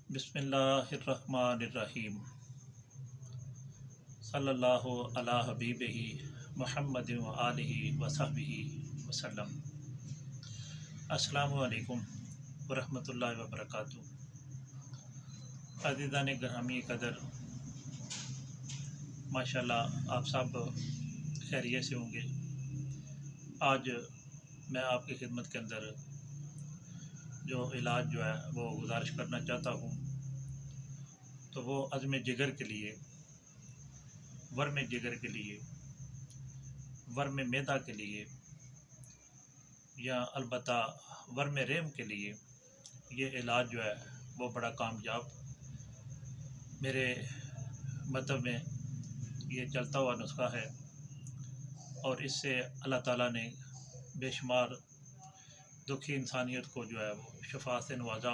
बिस्मिल्लाहिर्रहमानिर्रहीम सल्लल्लाहु अला हबीबिही मुहम्मद व आलिहि व सहबिही वसल्लम। अस्सलामु अलैकुम व रहमतुल्लाहि व बरकातुहू। अज़ीज़ान ग्रामी कदर, माशाल्लाह आप सब खैरियत से होंगे। आज मैं आपकी खिदमत के अंदर जो इलाज जो है वो गुजारिश करना चाहता हूँ, तो वो अज़्म जिगर के लिए, वर्म जिगर के लिए, वर्म मैदा के लिए या अलबत्ता वर्म रेम के लिए ये इलाज जो है वो बड़ा कामयाब मेरे मज़हब में ये चलता हुआ नुस्खा है और इससे अल्लाह ताला ने बेशुमार दुखी इंसानियत को जो है वो शफा से नवाजा।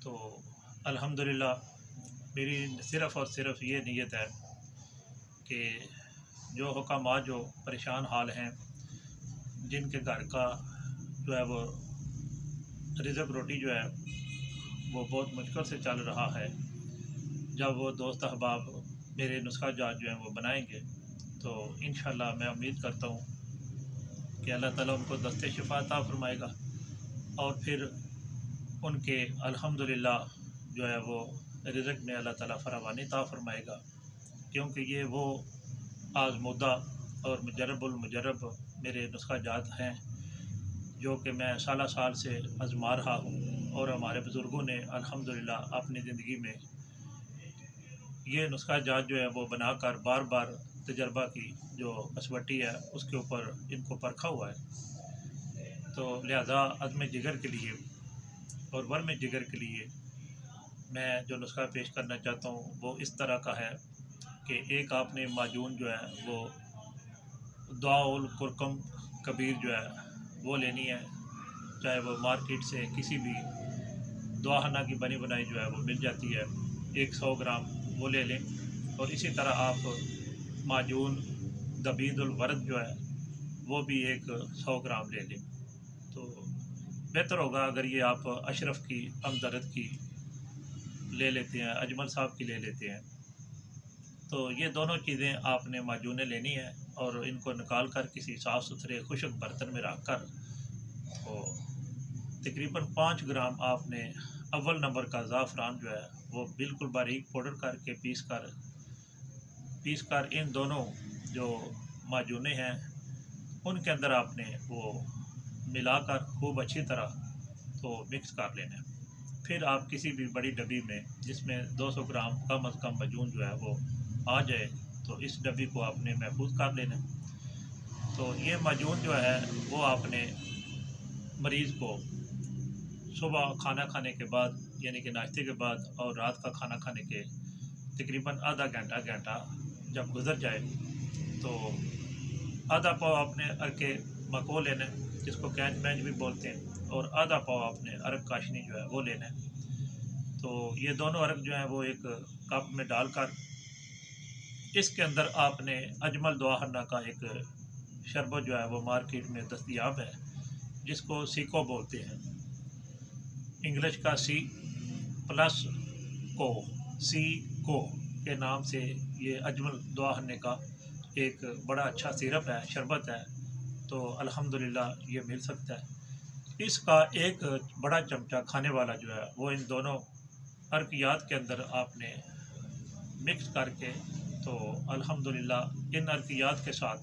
तो अल्हम्दुलिल्लाह मेरी सिर्फ़ और सिर्फ ये नीयत है कि जो हुक्काम जो परेशान हाल हैं, जिनके घर का जो है वो रिज़्क़ रोटी जो है वो बहुत मुश्किल से चल रहा है, जब वो दोस्त अहबाब मेरे नुस्खा जात जो हैं वो बनाएंगे तो इंशाअल्लाह मैं उम्मीद करता हूँ कि अल्लाह ताला उनको दस्ते शिफा अता फरमाएगा और फिर उनके अल्हम्दुलिल्लाह जो है वो रिज़्क़ में अल्लाह ताला फरावानी अता फरमाएगा, क्योंकि ये वो आज़मूदा और मुजर्रबुल मुजर्रब मेरे नुस्खा जात हैं जो कि मैं साल साल से आज़मा रहा हूँ और हमारे बुज़ुर्गों ने अल्हम्दुलिल्लाह अपनी ज़िंदगी में ये नुस्खा जात जो है वो बनाकर बार बार तजर्बा की जो कसवटी है उसके ऊपर इनको परखा हुआ है। तो लिहाजा अज़्म जिगर के लिए और वर्म जिगर के लिए मैं जो नुस्खा पेश करना चाहता हूँ वो इस तरह का है कि एक आपने माजून जो है वो दुआउल कुरकुम कबीर जो है वो लेनी है, चाहे वो मार्केट से किसी भी दुआखाना की बनी बनाई जो है वो मिल जाती है, 100 ग्राम वो ले लें। और इसी तरह आप माजून दबीदुल वर्द जो है वो भी 100 ग्राम ले लें। तो बेहतर होगा अगर ये आप अशरफ की हमदर्द की ले लेते हैं, अजमल साहब की ले लेते हैं। तो ये दोनों चीज़ें आपने माजूने लेनी है और इनको निकाल कर किसी साफ़ सुथरे खुश्क बर्तन में रख कर तो तकरीबन 5 ग्राम आपने अव्वल नंबर का ज़ाफ़रान जो है वो बिल्कुल बारीक पाउडर करके पीस कर इन दोनों जो माजूने हैं उनके अंदर आपने वो मिलाकर खूब अच्छी तरह तो मिक्स कर लेना है। फिर आप किसी भी बड़ी डब्बी में जिसमें 200 ग्राम कम अज़ कम माजून जो है वो आ जाए तो इस डब्बी को आपने महफूज कर लेना है। तो ये माजून जो है वो आपने मरीज़ को सुबह खाना खाने के बाद यानी कि नाश्ते के बाद और रात का खाना खाने के तकरीबन आधा घंटा जब गुज़र जाए तो आधा पाव आपने अर्के मको लेना है, जिसको कैंच बैंच भी बोलते हैं, और आधा पाव आपने अरक काशनी जो है वो लेना है। तो ये दोनों अरक जो हैं वो एक कप में डालकर इसके अंदर आपने अजमल दुआहन्ना का एक शरबत जो है वो मार्केट में दस्तयाब है, जिसको सीको बोलते हैं, इंग्लिश का सी को के नाम से ये अजमल दुआहन्ने का एक बड़ा अच्छा सिरप है, शरबत है। तो अल्हम्दुलिल्लाह ये मिल सकता है। इसका एक बड़ा चमचा खाने वाला जो है वो इन दोनों अर्कियात के अंदर आपने मिक्स करके तो अल्हम्दुलिल्लाह इन अर्कियात के साथ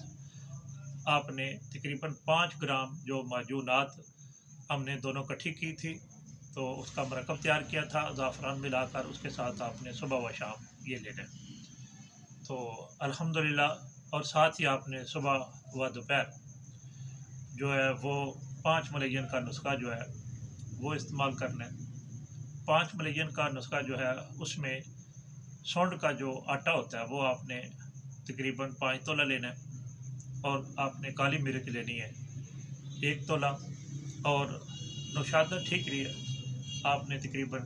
आपने तकरीबन 5 ग्राम जो माजूनात हमने दोनों इकट्ठी की थी तो उसका मरकब तैयार किया था ज़ाफ़रान मिलाकर, उसके साथ आपने सुबह व शाम ये लेना है। तो अल्हम्दुलिल्लाह और साथ ही आपने सुबह व दोपहर जो है वो 5 मलयन का नुस्खा जो है वो इस्तेमाल करना है। 5 मलयन का नुस्खा जो है उसमें सौंड का जो आटा होता है वो आपने तकरीबन 5 तोला लेना है और आपने काली मिर्च लेनी है 1 तोला और नौशादा ठीकरी आपने तकरीबन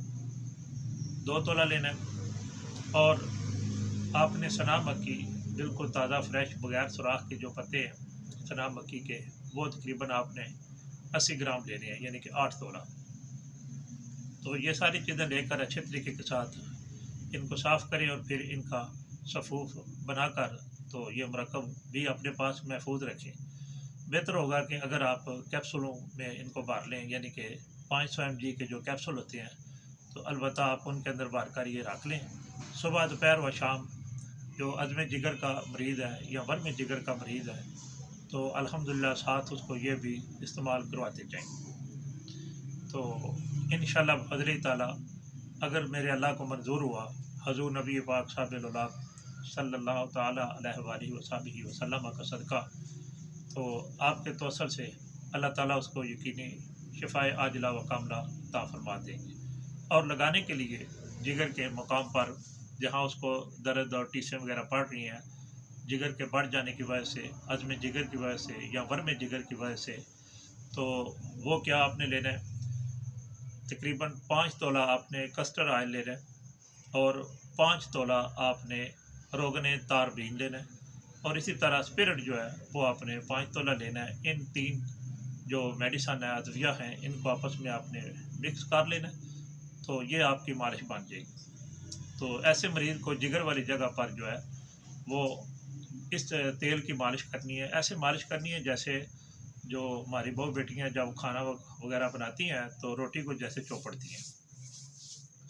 2 तोला लेना है और आपने सना मक्की बिल्कुल ताज़ा फ्रेश बगैर सुराख के जो पत्ते हैं सना मक्की के वो तकरीबन आपने 80 ग्राम लेने हैं, यानी कि 8 तोला। तो ये सारी चीज़ें लेकर अच्छे तरीके के साथ इनको साफ़ करें और फिर इनका सफ़ूफ बनाकर तो ये मरकब भी अपने पास महफूज रखें। बेहतर होगा कि अगर आप कैप्सूलों में इनको भर लें, यानी कि 500 mg के जो कैप्सूल होते हैं, तो अलबत्ता आप उनके अंदर भर कर ये रख लें। सुबह, दोपहर व शाम जो अज़्म जिगर का मरीज़ है या वर्म जिगर का मरीज़ है, तो अल्हम्दुलिल्लाह साथ उसको ये भी इस्तेमाल करवाते जाएँ। तो इंशाअल्लाह फ़ज़ल ताला अगर मेरे अल्लाह को मंजूर हुआ, हज़ूर नबी पाक साहब सल्लल्लाहु ताला अलैहि वसल्लम का सदका, तो आपके तवसल से अल्लाह ताला उसको यकीनी शिफाए आजिला व कामला अता फरमा देंगे। और लगाने के लिए जिगर के मुकाम पर जहाँ उसको दर्द और टीसें वगैरह पड़ रही हैं, जिगर के बढ़ जाने की वजह से, अज़्म जिगर की वजह से या वर्म जिगर की वजह से, तो वो क्या आपने लेना है, तकरीबन 5 तोला आपने कस्टर्ड ऑयल लेना है और 5 तोला आपने रोगन तार बीन लेना है, और इसी तरह स्पिरिट जो है वो आपने 5 तोला लेना है। इन 3 जो मेडिसन है, अद्विया हैं, इनको आपस में आपने मिक्स कर लेना है, तो ये आपकी मालिश बन जाएगी। तो ऐसे मरीज़ को जिगर वाली जगह पर जो है वो इस तेल की मालिश करनी है। ऐसे मालिश करनी है जैसे जो हमारी बहू बेटियाँ जब खाना वगैरह बनाती हैं तो रोटी को जैसे चौपड़ती हैं,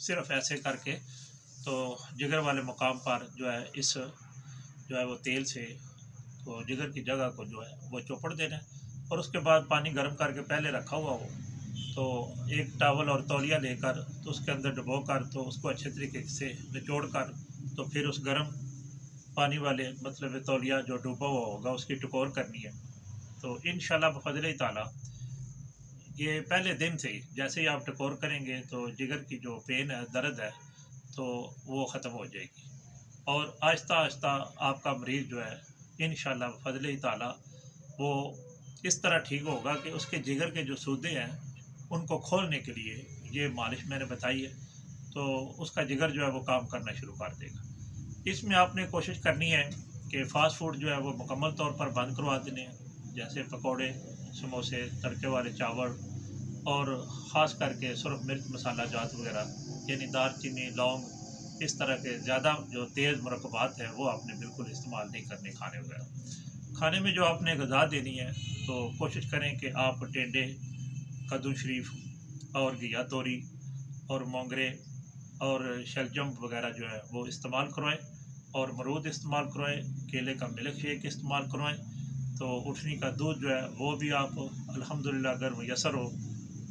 सिर्फ ऐसे करके तो जिगर वाले मुकाम पर जो है इस जो है वो तेल से तो जिगर की जगह को जो है वो चौपड़ देना है। और उसके बाद पानी गर्म करके पहले रखा हुआ हो तो एक टॉवल और तौलिया लेकर तो उसके अंदर डुबो कर तो उसको अच्छे तरीके से निचोड़ कर तो फिर उस गर्म पानी वाले मतलब तौलिया जो डूबा हुआ होगा उसकी टकोर करनी है। तो इंशाल्लाह बफ़ज़ल ताला ये पहले दिन से ही जैसे ही आप टकोर करेंगे तो जिगर की जो पेन है, दर्द है, तो वो ख़त्म हो जाएगी और आहिस्ता आहिस्ता आपका मरीज़ जो है इंशाल्लाह बफ़ज़ल ताला वो इस तरह ठीक होगा कि उसके जिगर के जो सूदे हैं उनको खोलने के लिए ये मालिश मैंने बताई है, तो उसका जिगर जो है वो काम करना शुरू कर देगा। इसमें आपने कोशिश करनी है कि फ़ास्ट फूड जो है वो मुकम्मल तौर पर बंद करवा देने हैं, जैसे पकौड़े, समोसे, तड़के वाले चावल और ख़ास करके सुरख मिर्च मसाला जात वगैरह यानी दालचीनी, लौंग, इस तरह के ज़्यादा जो तेज़ मरकबात हैं वो आपने बिल्कुल इस्तेमाल नहीं करने खाने वगैरह। खाने में जो आपने ग़िज़ा देनी है तो कोशिश करें कि आप टेंडे, कद्दू शरीफ और घिया तोरी और मोंगरे और शलजम वगैरह जो है वो इस्तेमाल करवाएं और मरूद इस्तेमाल करवाएं, केले का मिल्क शेक इस्तेमाल करवाएं। तो उठनी का दूध जो है वो भी आप अल्हम्दुलिल्लाह अगर मुयसर हो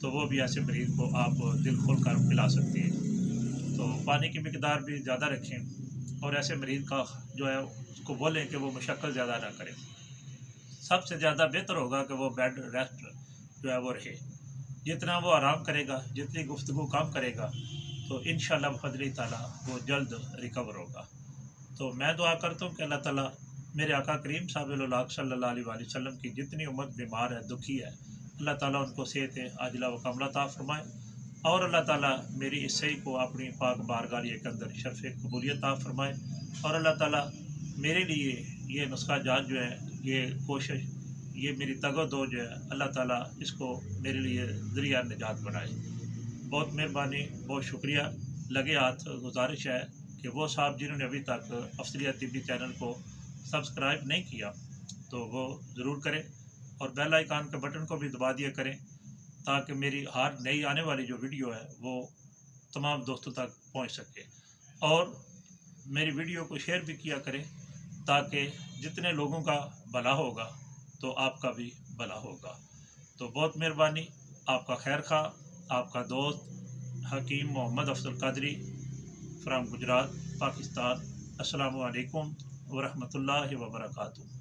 तो वो भी ऐसे मरीज़ को आप दिल खोल कर पिला सकते हैं। तो पानी की मिकदार भी ज़्यादा रखें और ऐसे मरीज़ का जो है उसको बोलें कि वो मशक्क़त ज़्यादा ना करें। सबसे ज़्यादा बेहतर होगा कि वो बेड रेस्ट जो है वो रहे। जितना वो आराम करेगा, जितनी गुफ्तगू कम करेगा, तो इंशाअल्लाह बफ़ज़ल ताला वो जल्द रिकवर होगा। तो मैं दुआ करता हूँ कि अल्लाह ताला मेरे आका करीम साहब सल्लल्लाहु अलैहि वसल्लम की जितनी उम्मत बीमार है, दुखी है, अल्लाह ताला उनको सेहत आजिला व कामला अता फरमाए और अल्लाह ताला मेरी इस सही को अपनी पाक बारगाह के अंदर शर्फ़ कबूलियत अता फरमाए और अल्लाह ताला मेरे लिए ये नुस्खा जात जो है, ये कोशिश, ये मेरी तगो-दो जो है, अल्लाह ताला इसको मेरे लिए ज़रिया निजात बनाए। बहुत मेहरबानी, बहुत शुक्रिया। लगे हाथ गुजारिश है कि वो साहब जिन्होंने अभी तक अफ़ज़लियत तिब्बी चैनल को सब्सक्राइब नहीं किया तो वो ज़रूर करें और बेल आइकन के बटन को भी दबा दिया करें ताकि मेरी हर नई आने वाली जो वीडियो है वो तमाम दोस्तों तक पहुंच सके। और मेरी वीडियो को शेयर भी किया करें ताकि जितने लोगों का भला होगा तो आपका भी भला होगा। तो बहुत मेहरबानी, आपका खैर खा, आपका दोस्त हकीम मोहम्मद अफजल कादरी फ्राम गुजरात, पाकिस्तान। अस्सलामु अलैकुम व रहमतुल्लाहि व बरकातुहू।